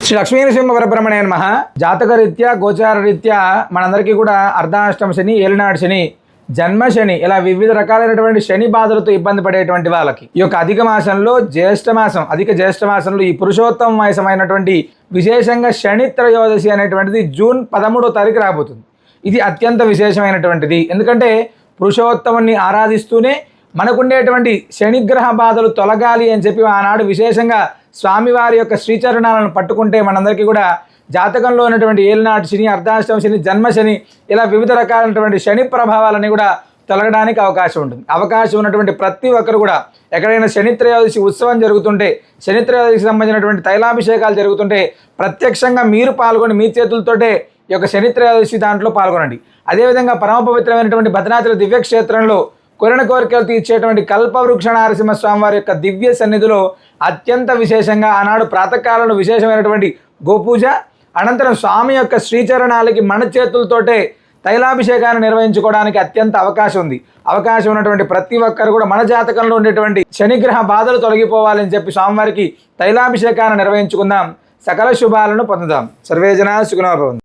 శ్రీ లక్ష్మీనరసింహ పరబ్రహ్మణే నమః. జాతకరీత్యా గోచారరీత్యా మనందరికీ కూడా అర్ధాష్టమ శని, ఏలినాడు శని, జన్మ శని ఇలా వివిధ రకాలైనటువంటి శని బాధలతో ఇబ్బంది పడేటువంటి వాళ్ళకి ఈ యొక్క అధిక మాసంలో అధిక జ్యేష్ఠ మాసంలో ఈ పురుషోత్తమ మాసమైనటువంటి విశేషంగా శని త్రయోదశి అనేటువంటిది జూన్ 13వ తారీఖు రాబోతుంది. ఇది అత్యంత విశేషమైనటువంటిది. ఎందుకంటే పురుషోత్తముని ఆరాధిస్తూనే మనకుండేటువంటి శనిగ్రహ బాధలు తొలగాలి అని చెప్పి ఆనాడు విశేషంగా స్వామివారి యొక్క శ్రీచరణాలను పట్టుకుంటే మనందరికీ కూడా జాతకంలో ఉన్నటువంటి ఏలినాటి శని, అర్ధాష్టమ శని, జన్మ శని ఇలా వివిధ రకాలైనటువంటి శని ప్రభావాలని కూడా తొలగడానికి అవకాశం ఉంటుంది. అవకాశం ఉన్నటువంటి ప్రతి ఒక్కరు కూడా ఎక్కడైనా శని త్రయోదశి ఉత్సవం జరుగుతుంటే, శని త్రయోదశికి సంబంధించినటువంటి తైలాభిషేకాలు జరుగుతుంటే ప్రత్యక్షంగా మీరు పాల్గొని మీ చేతులతోటే ఈ యొక్క శని త్రయోదశి దాంట్లో పాల్గొనండి. అదేవిధంగా పరమ పవిత్రమైనటువంటి భద్రాచల దివ్యక్షేత్రంలో కోరిన కోరికలు తీర్చేటువంటి కల్పవృక్ష నరసింహ స్వామి వారి యొక్క దివ్య సన్నిధిలో అత్యంత విశేషంగా ఆనాడు ప్రాతకాలంలో విశేషమైనటువంటి గోపూజ, అనంతరం స్వామి యొక్క శ్రీచరణాలకి మన చేతులతోటే తైలాభిషేకాన్ని నిర్వహించుకోవడానికి అత్యంత అవకాశం ఉంది. అవకాశం ఉన్నటువంటి ప్రతి ఒక్కరు కూడా మన జాతకంలో ఉండేటువంటి శనిగ్రహ బాధలు తొలగిపోవాలని చెప్పి స్వామివారికి తైలాభిషేకాన్ని నిర్వహించుకుందాం. సకల శుభాలను పొందుదాం. సర్వేజన సుఖినో భవంతు.